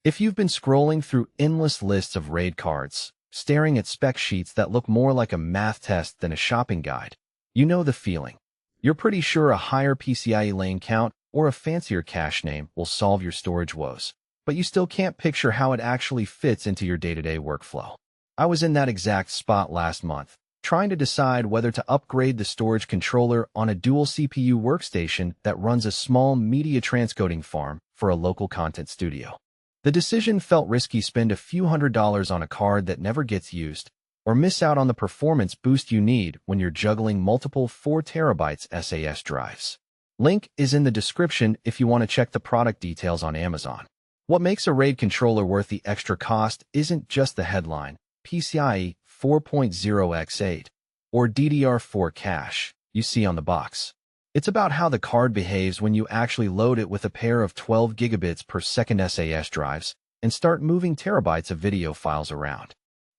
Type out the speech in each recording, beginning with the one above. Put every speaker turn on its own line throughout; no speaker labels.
If you've been scrolling through endless lists of RAID cards, staring at spec sheets that look more like a math test than a shopping guide, you know the feeling. You're pretty sure a higher PCIe lane count or a fancier cache name will solve your storage woes, but you still can't picture how it actually fits into your day-to-day workflow. I was in that exact spot last month, trying to decide whether to upgrade the storage controller on a dual CPU workstation that runs a small media transcoding farm for a local content studio. The decision felt risky: spend a few $100s on a card that never gets used, or miss out on the performance boost you need when you're juggling multiple 4TB SAS drives. Link is in the description if you want to check the product details on Amazon. What makes a RAID controller worth the extra cost isn't just the headline, PCIe 4.0x8, or DDR4 cache, you see on the box. It's about how the card behaves when you actually load it with a pair of 12 gigabits per second SAS drives and start moving terabytes of video files around.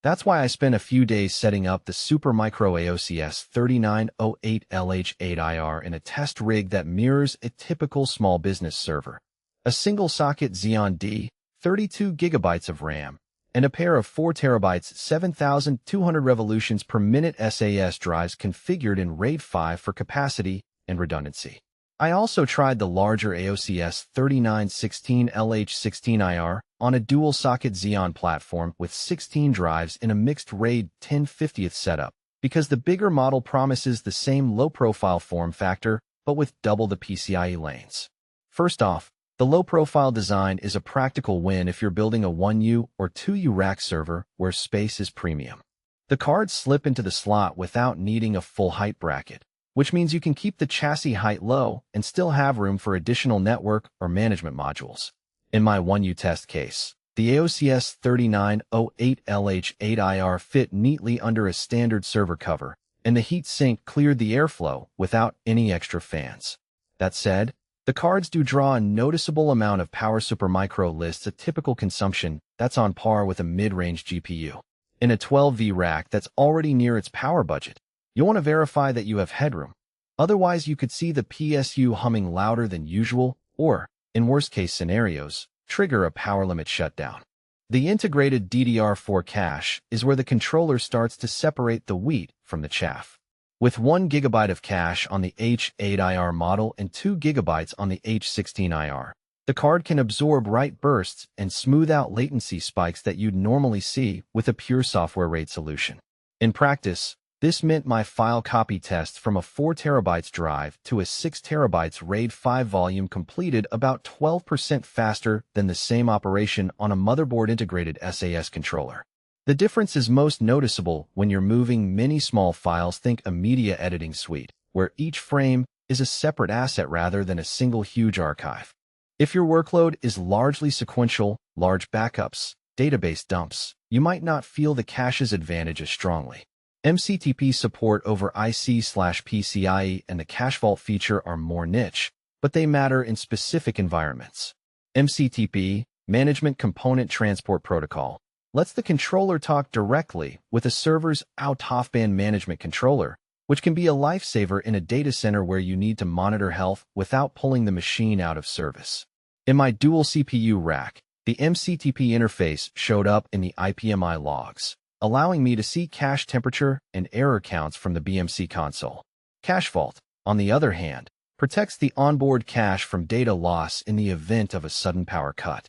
That's why I spent a few days setting up the Supermicro AOC S3908L H8IR in a test rig that mirrors a typical small business server. A single-socket Xeon D, 32 gigabytes of RAM, and a pair of 4TB 7,200 revolutions per minute SAS drives configured in RAID 5 for capacity and redundancy. I also tried the larger AOC S3916L H16IR on a dual-socket Xeon platform with 16 drives in a mixed RAID 10/50th setup, because the bigger model promises the same low-profile form factor, but with double the PCIe lanes. First off, the low-profile design is a practical win if you're building a 1U or 2U rack server where space is premium. The cards slip into the slot without needing a full height bracket, which means you can keep the chassis height low and still have room for additional network or management modules. In my 1U test case, the AOC S3908L H8IR fit neatly under a standard server cover, and the heat sink cleared the airflow without any extra fans. That said, the cards do draw a noticeable amount of power. Supermicro lists a typical consumption that's on par with a mid-range GPU. In a 12V rack that's already near its power budget, you'll want to verify that you have headroom. Otherwise, you could see the PSU humming louder than usual or, in worst-case scenarios, trigger a power limit shutdown. The integrated DDR4 cache is where the controller starts to separate the wheat from the chaff. With 1 GB of cache on the H8IR model and 2 GB on the H16IR, the card can absorb write bursts and smooth out latency spikes that you'd normally see with a pure software RAID solution. In practice, this meant my file copy test from a 4TB drive to a 6TB RAID 5 volume completed about 12% faster than the same operation on a motherboard-integrated SAS controller. The difference is most noticeable when you're moving many small files. Think a media editing suite, where each frame is a separate asset rather than a single huge archive. If your workload is largely sequential, large backups, database dumps, you might not feel the cache's advantage as strongly. MCTP support over IC/PCIe and the cache vault feature are more niche, but they matter in specific environments. MCTP, Management Component Transport Protocol, lets the controller talk directly with a server's out-of-band management controller, which can be a lifesaver in a data center where you need to monitor health without pulling the machine out of service. In my dual CPU rack, the MCTP interface showed up in the IPMI logs, allowing me to see cache temperature and error counts from the BMC console. Cache Vault, on the other hand, protects the onboard cache from data loss in the event of a sudden power cut.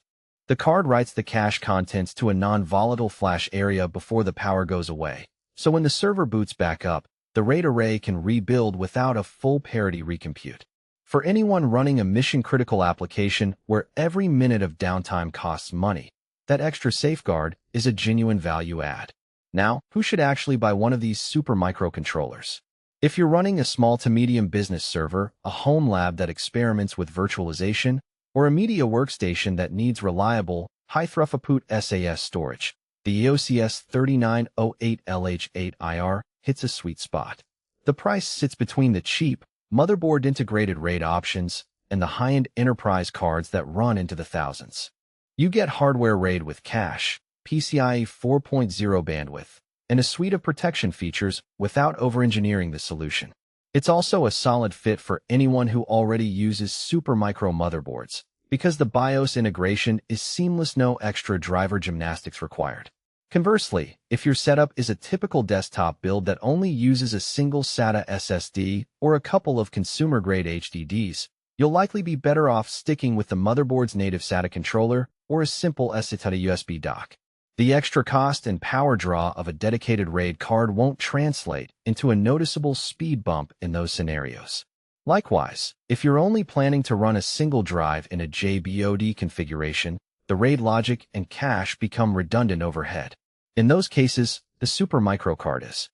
The card writes the cache contents to a non-volatile flash area before the power goes away, so when the server boots back up, the RAID array can rebuild without a full parity recompute. For anyone running a mission-critical application where every minute of downtime costs money, that extra safeguard is a genuine value add. Now, who should actually buy one of these Supermicro controllers? If you're running a small to medium business server, a home lab that experiments with virtualization, or a media workstation that needs reliable, high-throughput SAS storage, the AOC S3908L H8IR hits a sweet spot. The price sits between the cheap, motherboard-integrated RAID options and the high-end enterprise cards that run into the thousands. You get hardware RAID with cache, PCIe 4.0 bandwidth, and a suite of protection features without over-engineering the solution. It's also a solid fit for anyone who already uses Supermicro motherboards, Because the BIOS integration is seamless, no extra driver gymnastics required. Conversely, if your setup is a typical desktop build that only uses a single SATA SSD or a couple of consumer-grade HDDs, you'll likely be better off sticking with the motherboard's native SATA controller or a simple SATA USB dock. The extra cost and power draw of a dedicated RAID card won't translate into a noticeable speed bump in those scenarios. Likewise, if you're only planning to run a single drive in a JBOD configuration, the RAID logic and cache become redundant overhead. In those cases, the Supermicro card is